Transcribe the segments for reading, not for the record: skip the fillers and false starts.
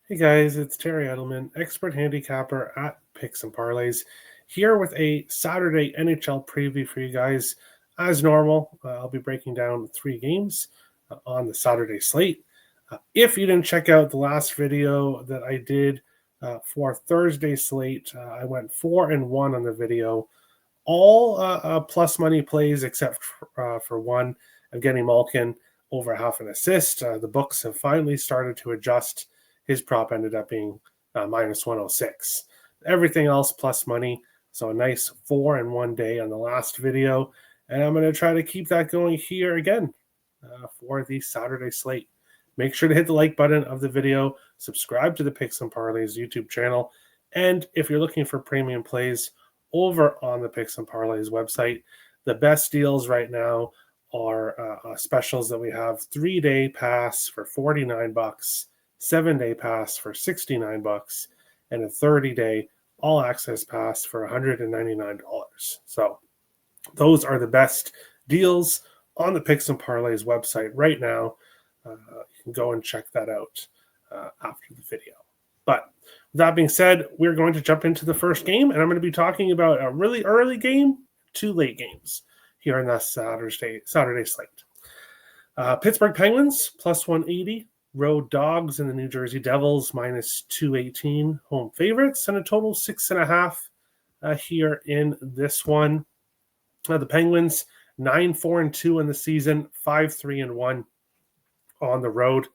Hey guys, it's Terry Edelman, expert handicapper at Picks and Parlays, here with a Saturday NHL preview for you guys. As normal, I'll be breaking down 3 games on the Saturday slate. If you didn't check out the last video that I did for Thursday slate, I went 4-1 on the video. All plus money plays except for one, Evgeny Malkin over half an assist. The books have finally started to adjust. His prop ended up being minus 106. Everything else plus money. So a nice 4-1 day on the last video. And I'm going to try to keep that going here again for the Saturday slate. Make sure to hit the like button of the video, subscribe to the Picks and Parlays YouTube channel, and if you're looking for premium plays over on the Picks and Parlays website, the best deals right now are specials that we have: 3-day pass for $49, 7-day pass for $69, and a 30-day all access pass for $199. So those are the best deals on the Picks and Parlays website right now. You can go and check that out after the video. But with that being said, we're going to jump into the first game, and I'm going to be talking about a really early game, 2 late games here in the Saturday slate. Pittsburgh Penguins plus 180, road dogs in the New Jersey Devils minus 218, home favorites, and a total 6.5 here in this one. The Penguins 9-4-2 in the season, 5-3-1 on the road,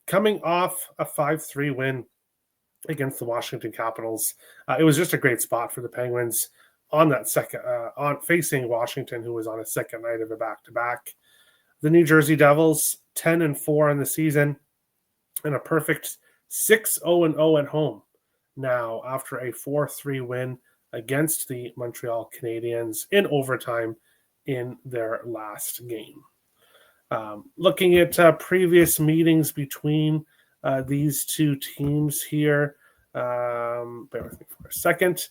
coming off a 5-3 win against the Washington Capitals. It was just a great spot for the Penguins on that second, on facing Washington, who was on a second night of a back-to-back. The New Jersey Devils 10-4 in the season and a perfect 6-0-0 at home. Now, after a 4-3 win against the Montreal Canadiens in overtime in their last game. Looking at previous meetings between these two teams here, bear with me for a second.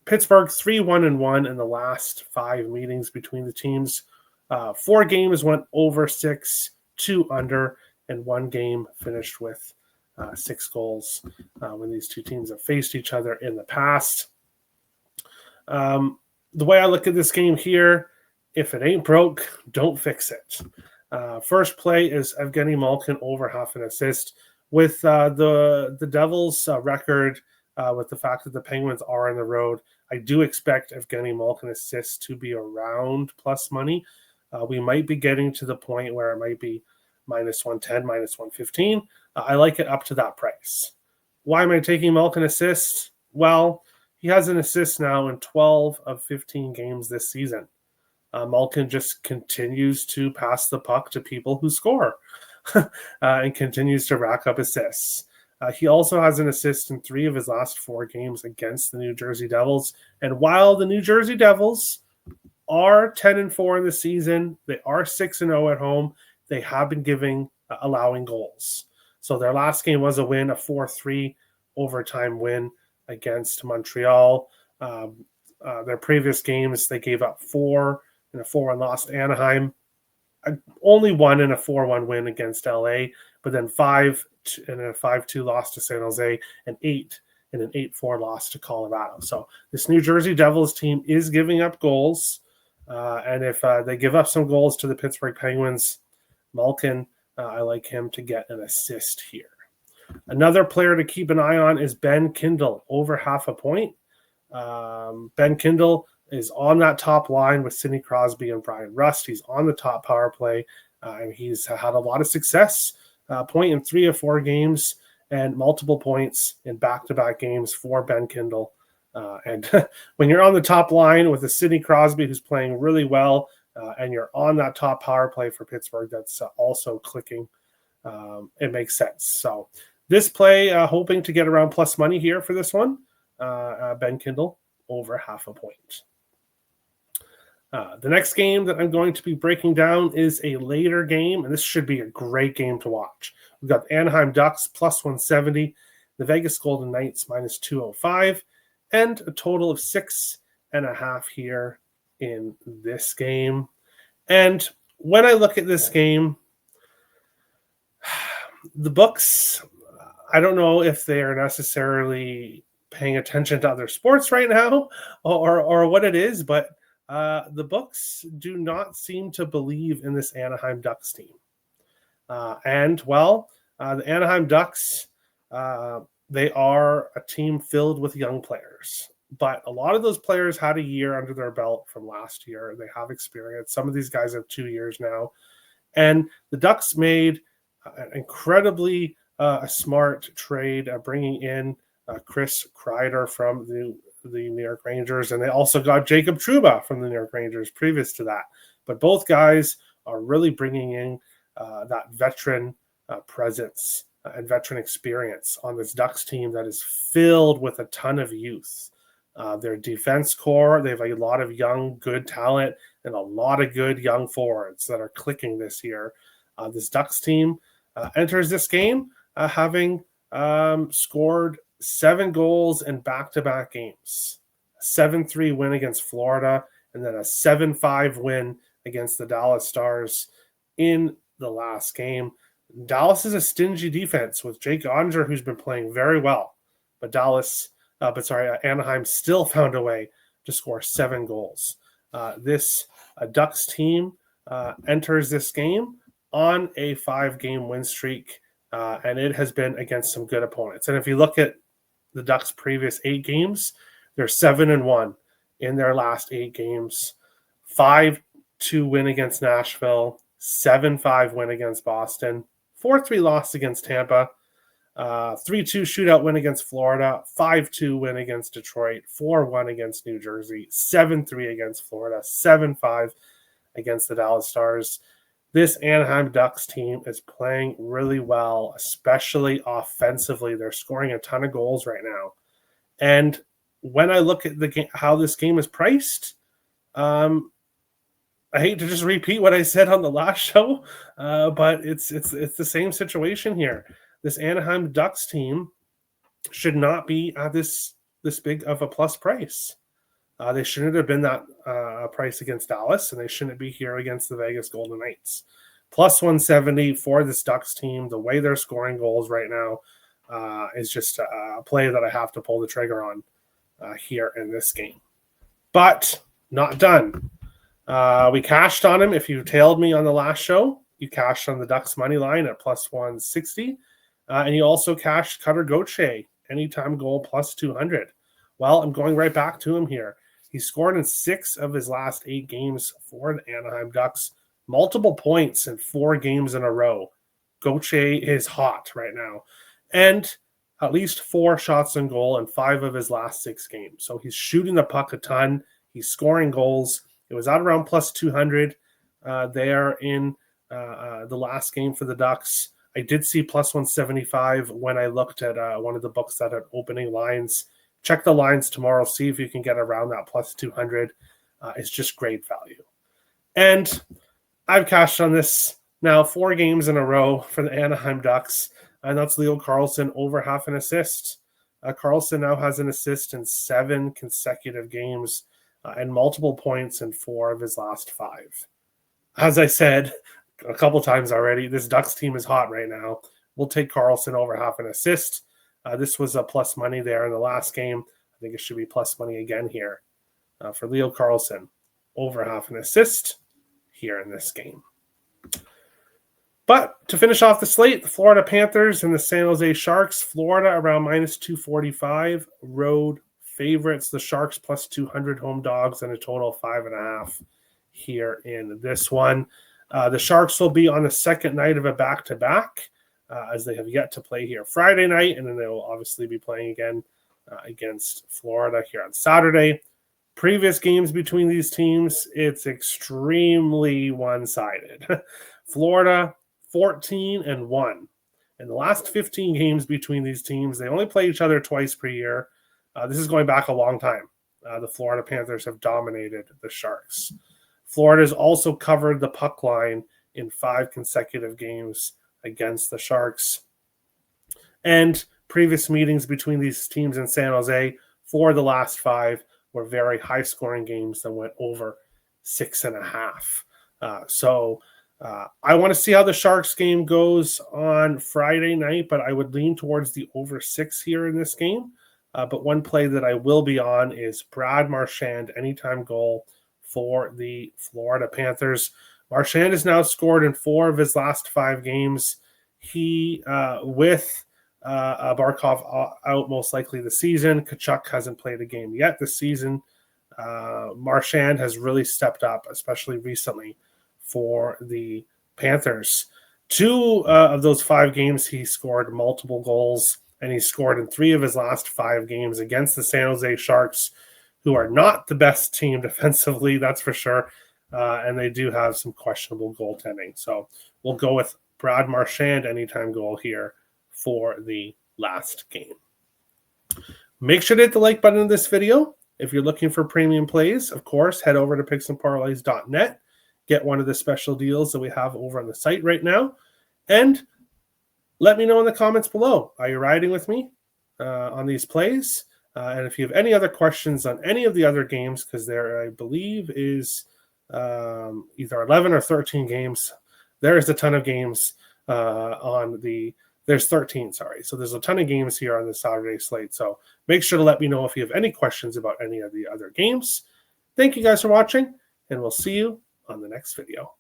Pittsburgh 3-1-1 in the last 5 meetings between the teams. 4 games went over 6, 2 under, and 1 game finished with 6 goals when these two teams have faced each other in the past. The way I look at this game here, if it ain't broke, don't fix it. First play is Evgeny Malkin over half an assist. With the Devils' record, with the fact that the Penguins are on the road, I do expect Evgeny Malkin assists to be around plus money. We might be getting to the point where it might be minus 110, minus 115. I like it up to that price. Why am I taking Malkin assists? Well, he has an assist now in 12 of 15 games this season. Malkin just continues to pass the puck to people who score and continues to rack up assists. He also has an assist in 3 of his last 4 games against the New Jersey Devils. And while the New Jersey Devils are 10-4 in the season, they are 6-0 at home, they have been allowing goals. So their last game was a win, a 4-3 overtime win against Montreal. Their previous games, they gave up 4 in a 4-1 loss to Anaheim, only 1 in a 4-1 win against LA, but then 5 in a 5-2 loss to San Jose, and 8 in an 8-4 loss to Colorado. So this New Jersey Devils team is giving up goals, and if they give up some goals to the Pittsburgh Penguins, Malkin, I like him to get an assist here. Another player to keep an eye on is Ben Kindle, over half a point. Ben Kindle is on that top line with Sidney Crosby and Brian Rust. He's on the top power play, and he's had a lot of success. Point in 3 of 4 games and multiple points in back-to-back games for Ben Kindle. And when you're on the top line with a Sidney Crosby who's playing really well, and you're on that top power play for Pittsburgh that's also clicking, it makes sense. So this play, hoping to get around plus money here for this one. Ben Kindle over half a point. The next game that I'm going to be breaking down is a later game, and this should be a great game to watch. We've got the Anaheim Ducks plus 170, the Vegas Golden Knights minus 205, and a total of 6.5 here in this game. And when I look at this game, the books, I don't know if they are necessarily paying attention to other sports right now or what it is, but the books do not seem to believe in this Anaheim Ducks team. The Anaheim Ducks, they are a team filled with young players. But a lot of those players had a year under their belt from last year. They have experience. Some of these guys have 2 years now. And the Ducks made an incredibly smart trade, bringing in Chris Kreider from the New York Rangers. And they also got Jacob Trouba from the New York Rangers previous to that. But both guys are really bringing in that veteran presence and veteran experience on this Ducks team that is filled with a ton of youth. Their defense core, they have a lot of young, good talent and a lot of good young forwards that are clicking this year. This Ducks team enters this game having scored 7 goals in back-to-back games. A 7-3 win against Florida, and then a 7-5 win against the Dallas Stars in the last game. Dallas is a stingy defense with Jake Onger, who's been playing very well, but Anaheim still found a way to score 7 goals. This Ducks team enters this game on a 5-game win streak, and it has been against some good opponents. And if you look at the Ducks' previous 8 games, they're 7-1 in their last 8 games. 5-2 win against Nashville, 7-5 win against Boston, 4-3 loss against Tampa, 3-2 shootout win against Florida, 5-2 win against Detroit, 4-1 against New Jersey, 7-3 against Florida, 7-5 against the Dallas Stars. This Anaheim Ducks team is playing really well, especially offensively. They're scoring a ton of goals right now. And when I look at the game, how this game is priced, I hate to just repeat what I said on the last show, but it's the same situation here. This Anaheim Ducks team should not be at this big of a plus price. They shouldn't have been that price against Dallas, and they shouldn't be here against the Vegas Golden Knights. Plus 170 for this Ducks team. The way they're scoring goals right now is just a play that I have to pull the trigger on here in this game. But not done. We cashed on him. If you tailed me on the last show, you cashed on the Ducks money line at plus 160. And you also cashed Cutter Gauthier, anytime goal plus 200. Well, I'm going right back to him here. He scored in 6 of his last 8 games for the Anaheim Ducks. Multiple points in 4 games in a row. Gauthier is hot right now. And at least 4 shots on goal in 5 of his last 6 games. So he's shooting the puck a ton. He's scoring goals. It was out around plus 200 there in the last game for the Ducks. I did see plus 175 when I looked at one of the books that had opening lines. Check the lines tomorrow. See if you can get around that plus 200. It's just great value. And I've cashed on this now 4 games in a row for the Anaheim Ducks. And that's Leo Carlsson over half an assist. Carlsson now has an assist in 7 consecutive games and multiple points in 4 of his last 5. As I said a couple times already, this Ducks team is hot right now. We'll take Carlsson over half an assist. This was a plus money there in the last game. I think it should be plus money again here for Leo Carlsson over half an assist here in this game. But to finish off the slate, the Florida Panthers and the San Jose Sharks. Florida around minus 245. Road favorites. The Sharks plus 200 home dogs and a total of 5.5 here in this one. The Sharks will be on the second night of a back-to-back as they have yet to play here Friday night, and then they will obviously be playing again against Florida here on Saturday. Previous games between these teams, it's extremely one-sided. Florida 14-1. In the last 15 games between these teams, they only play each other twice per year. This is going back a long time. The Florida Panthers have dominated the Sharks. Florida's also covered the puck line in 5 consecutive games against the Sharks. And previous meetings between these teams in San Jose, 4 of the last 5 were very high-scoring games that went over 6.5. I want to see how the Sharks game goes on Friday night, but I would lean towards the over 6 here in this game. But one play that I will be on is Brad Marchand, anytime goal for the Florida Panthers. Marchand has now scored in 4 of his last 5 games. He, with Barkov out most likely the season, Tkachuk hasn't played a game yet this season. Marchand has really stepped up, especially recently, for the Panthers. 2 of those 5 games, he scored multiple goals, and he scored in 3 of his last 5 games against the San Jose Sharks, who are not the best team defensively, that's for sure, and they do have some questionable goaltending. So we'll go with Brad Marchand anytime goal here for the last game. Make sure to hit the like button in this video. If you're looking for premium plays, of course, head over to picksandparlays.net. Get one of the special deals that we have over on the site right now. And let me know in the comments below. Are you riding with me on these plays? And if you have any other questions on any of the other games, because there, I believe, is either 11 or 13 games. There is a ton of games there's 13, sorry. So there's a ton of games here on the Saturday slate. So make sure to let me know if you have any questions about any of the other games. Thank you guys for watching, and we'll see you on the next video.